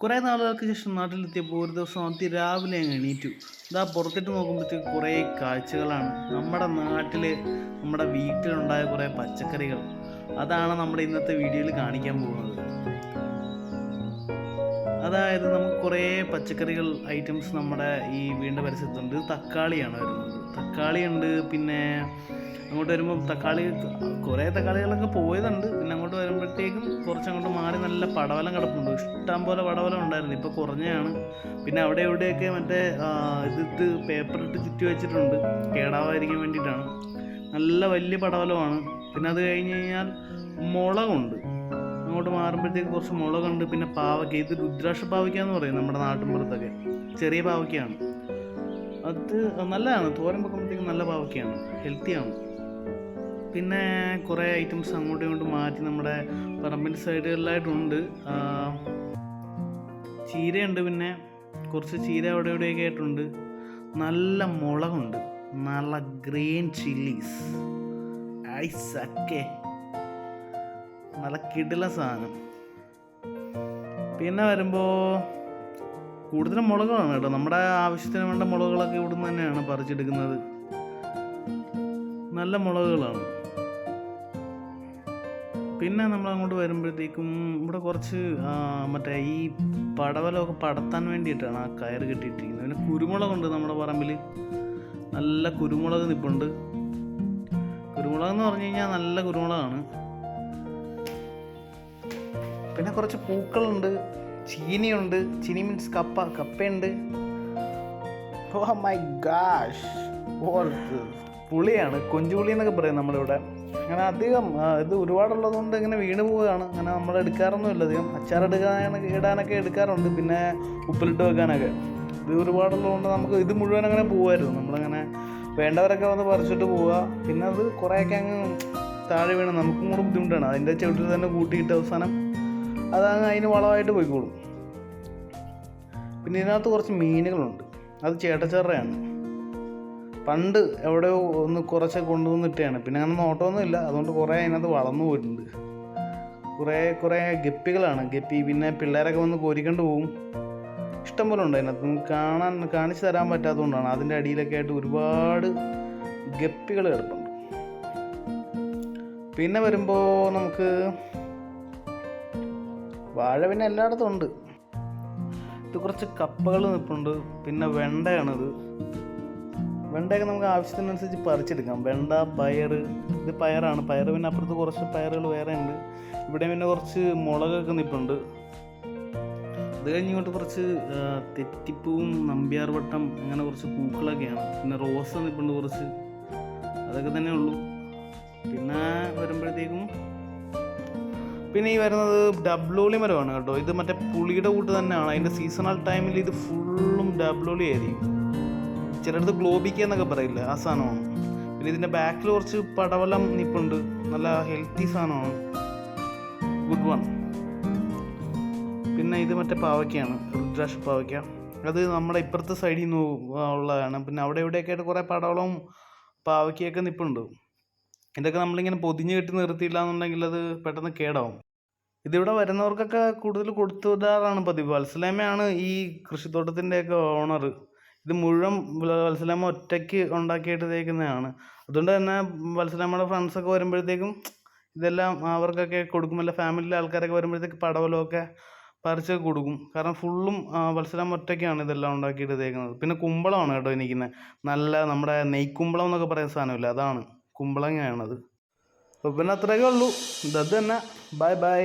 കുറേ നാളുകൾക്ക് ശേഷം നാട്ടിലെത്തിയപ്പോൾ ഒരു ദിവസം അതിരാവിലെ അങ്ങ് എണീറ്റു. ഇതാ പുറത്തിട്ട് നോക്കുമ്പോഴത്തേക്ക് കുറേ കാഴ്ചകളാണ്. നമ്മുടെ നാട്ടിൽ നമ്മുടെ വീട്ടിലുണ്ടായ കുറേ പച്ചക്കറികൾ. അതാണ് നമ്മുടെ ഇന്നത്തെ വീഡിയോയിൽ കാണിക്കാൻ പോകുന്നത്. അതായത് നമുക്ക് കുറേ പച്ചക്കറികൾ ഐറ്റംസ് നമ്മുടെ ഈ വീടിൻ്റെ പരിസരത്തുണ്ട്. തക്കാളിയാണ് വരുന്നത്. തക്കാളിയുണ്ട്, പിന്നെ അങ്ങോട്ട് വരുമ്പോൾ കുറേ തക്കാളികളൊക്കെ പോയതുണ്ട്. പിന്നെ അങ്ങോട്ട് വരുമ്പോഴത്തേക്കും കുറച്ചങ്ങോട്ട് മാറി നല്ല പടവലം കിടപ്പുണ്ട്. ഇഷ്ടം പോലെ പടവലം ഉണ്ടായിരുന്നു, ഇപ്പോൾ കുറഞ്ഞാണ്. പിന്നെ അവിടെ എവിടെയൊക്കെ മറ്റേ ഇതിട്ട് പേപ്പറിട്ട് ചുറ്റി വെച്ചിട്ടുണ്ട്, കേടാവാതിരിക്കാൻ വേണ്ടിയിട്ടാണ്. നല്ല വലിയ പടവലമാണ്. പിന്നെ അത് കഴിഞ്ഞ് കഴിഞ്ഞാൽ മുളകുണ്ട്. അങ്ങോട്ട് മാറുമ്പോഴത്തേക്ക് കുറച്ച് മുളകുണ്ട്. പിന്നെ പാവയ്ക്ക, ഇത് രുദ്രാക്ഷ പാവയ്ക്ക എന്ന് പറയും നമ്മുടെ നാട്ടിൻപുറത്തൊക്കെ. ചെറിയ പാവയ്ക്കയാണ്. അത് നല്ലതാണ്, തോരൻ വെക്കുമ്പോഴത്തേക്കും നല്ല പാവയ്ക്കയാണ്, ഹെൽത്തിയാണ്. പിന്നെ കുറേ ഐറ്റംസ് അങ്ങോട്ടും ഇങ്ങോട്ടും മാറ്റി നമ്മുടെ പറമ്പിൻ്റെ സൈഡുകളിലായിട്ടുണ്ട്. ചീരയുണ്ട്, പിന്നെ കുറച്ച് ചീര അവിടെ ഇവിടെയൊക്കെ ആയിട്ടുണ്ട്. നല്ല മുളകുണ്ട്, നല്ല ഗ്രീൻ ചില്ലീസ്, ഐസക്കെ, നല്ല കിടില സാധനം. പിന്നെ വരുമ്പോൾ കൂടുതലും മുളകുകളാണ് കേട്ടോ. നമ്മുടെ ആവശ്യത്തിന് വേണ്ട മുളകുകളൊക്കെ ഇവിടുന്ന് തന്നെയാണ് പറിച്ചെടുക്കുന്നത്. നല്ല മുളകുകളാണ്. പിന്നെ നമ്മൾ അങ്ങോട്ട് വരുമ്പോഴത്തേക്കും ഇവിടെ കുറച്ച് മറ്റേ ഈ പടവലമൊക്കെ പടത്താൻ വേണ്ടിയിട്ടാണ് ആ കയറ് കെട്ടിയിട്ടിരിക്കുന്നത്. പിന്നെ കുരുമുളകുണ്ട് നമ്മുടെ പറമ്പിൽ, നല്ല കുരുമുളക് നിൽപ്പുണ്ട്. കുരുമുളക് എന്ന് പറഞ്ഞു കഴിഞ്ഞാൽ നല്ല കുരുമുളകാണ്. പിന്നെ കുറച്ച് പൂക്കളുണ്ട്, ചീനിയുണ്ട്. ചീനി മീൻസ് കപ്പയുണ്ട്. ഓ മൈ ഗാഷ്, പുളിയാണ്, കൊഞ്ചുപുളി എന്നൊക്കെ പറയും നമ്മളിവിടെ. അങ്ങനെ അധികം ഇത് ഒരുപാടുള്ളത് കൊണ്ട് ഇങ്ങനെ വീണ് പോവുകയാണ്. അങ്ങനെ നമ്മൾ എടുക്കാറൊന്നുമില്ല അധികം. ഇടാനൊക്കെ എടുക്കാറുണ്ട്, പിന്നെ ഉപ്പിലിട്ട് വെക്കാനൊക്കെ. ഇത് ഒരുപാടുള്ളത് കൊണ്ട് നമുക്ക് ഇത് മുഴുവൻ അങ്ങനെ പോവുമായിരുന്നു. നമ്മളങ്ങനെ വേണ്ടവരൊക്കെ വന്ന് പറിച്ചിട്ട് പോവുക. പിന്നെ അത് കുറേയൊക്കെ അങ്ങ് താഴെ വീണ് നമുക്കും കൂടെ ബുദ്ധിമുട്ടാണ്. അതിൻ്റെ ചുവട്ടിൽ തന്നെ കൂട്ടിയിട്ട് അവസാനം അതങ്ങ് അതിന് വളമായിട്ട് പോയിക്കോളും. പിന്നെ ഇതിനകത്ത് കുറച്ച് മീനുകളുണ്ട്, അത് ചേട്ടച്ചേറയാണ്. പണ്ട് എവിടെയോ ഒന്ന് കുറച്ചൊക്കെ കൊണ്ടുവന്നിട്ടാണ്. പിന്നെ അങ്ങനെ നോട്ടമൊന്നുമില്ല, അതുകൊണ്ട് കുറേ അതിനകത്ത് വളർന്നു പോയിട്ടുണ്ട്. കുറേ ഗപ്പികളാണ്. ഗപ്പി പിന്നെ പിള്ളേരൊക്കെ വന്ന് കോരിക്കൊണ്ട് പോകും. ഇഷ്ടം പോലെ ഉണ്ട് അതിനകത്ത്. നമുക്ക് കാണിച്ചു തരാൻ പറ്റാത്തതുകൊണ്ടാണ്. അതിൻ്റെ അടിയിലൊക്കെ ആയിട്ട് ഒരുപാട് ഗപ്പികൾ കിടപ്പുണ്ട്. പിന്നെ വരുമ്പോൾ നമുക്ക് വാഴ പിന്നെ എല്ലായിടത്തും ഉണ്ട്. ഇത് കുറച്ച് കപ്പകൾ നിൽപ്പുണ്ട്. പിന്നെ വെണ്ടയാണിത്. വെണ്ടയൊക്കെ നമുക്ക് ആവശ്യത്തിനനുസരിച്ച് പറിച്ചെടുക്കാം. വെണ്ട, പയർ, ഇത് പയറാണ്. പയർ പിന്നെ അപ്പുറത്ത് കുറച്ച് പയറുകൾ വേറെ ഉണ്ട്. ഇവിടെ പിന്നെ കുറച്ച് മുളകൊക്കെ നിൽപ്പുണ്ട്. അത് കഴിഞ്ഞിങ്ങോട്ട് കുറച്ച് തെറ്റിപ്പൂവും നമ്പ്യാർവട്ടം അങ്ങനെ കുറച്ച് പൂക്കളൊക്കെയാണ്. പിന്നെ റോസ് നിൽപ്പുണ്ട് കുറച്ച്. അതൊക്കെ തന്നെ ഉള്ളൂ. പിന്നെ വരുമ്പോഴത്തേക്കും പിന്നെ ഈ വരുന്നത് ഡബ്ലോളി മരമാണ് കേട്ടോ. ഇത് മറ്റേ പുളിയുടെ കൂട്ട് തന്നെയാണ്. അതിൻ്റെ സീസണൽ ടൈമിൽ ഇത് ഫുള്ളും ഡബ്ലോളി ആയിരിക്കും. ചിലടത്ത് ഗ്ലോബിക്ക എന്നൊക്കെ പറയില്ല, ആ സാധനമാണ്. പിന്നെ ഇതിൻ്റെ ബാക്കിൽ കുറച്ച് പടവലം നിൽപ്പുണ്ട്. നല്ല ഹെൽത്തി സാധനമാണ്, ഗുഡ് വൺ. പിന്നെ ഇത് മറ്റേ പാവയ്ക്കയാണ്, രുദ്രാക്ഷ പാവയ്ക്ക. അത് നമ്മുടെ ഇപ്പുറത്തെ സൈഡിൽ നിന്ന് ഉള്ളതാണ്. പിന്നെ അവിടെ ഇവിടെയൊക്കെ ആയിട്ട് കുറേ പടവളവും പാവയ്ക്കയൊക്കെ നിൽപ്പുണ്ട്. ഇതൊക്കെ നമ്മളിങ്ങനെ പൊതിഞ്ഞ് കെട്ടി നിർത്തിയില്ല എന്നുണ്ടെങ്കിൽ അത് പെട്ടെന്ന് കേടാവും. ഇതിവിടെ വരുന്നവർക്കൊക്കെ കൂടുതൽ കൊടുത്തു വിടാറാണ് പതിവ്. വത്സലേമയാണ് ഈ കൃഷിത്തോട്ടത്തിൻ്റെയൊക്കെ ഓണർ. ഇത് മുഴുവൻ വത്സലേമ ഒറ്റയ്ക്ക് ഉണ്ടാക്കിയിട്ട് തേക്കുന്നതാണ്. അതുകൊണ്ട് തന്നെ വത്സലേമയുടെ ഫ്രണ്ട്സൊക്കെ വരുമ്പോഴത്തേക്കും ഇതെല്ലാം അവർക്കൊക്കെ കൊടുക്കും. അല്ല ഫാമിലിയിലെ ആൾക്കാരൊക്കെ വരുമ്പോഴത്തേക്ക് പടവലമൊക്കെ പറിച്ചൊക്കെ കൊടുക്കും. കാരണം ഫുള്ളും വത്സലേമ ഒറ്റയ്ക്കാണ് ഇതെല്ലാം ഉണ്ടാക്കിയിട്ട് തേക്കുന്നത്. പിന്നെ കുമ്പളമാണ് കേട്ടോ എനിക്കുന്നത്. നല്ല നമ്മുടെ നെയ്ക്കുമ്പളം എന്നൊക്കെ പറയുന്ന സാധനമില്ല, അതാണ് കുമ്പളങ്ങയാണത്. അപ്പോൾ പിന്നെ അത്രയൊക്കെ ഉള്ളൂ. ഇത് തന്നെ. Bye bye.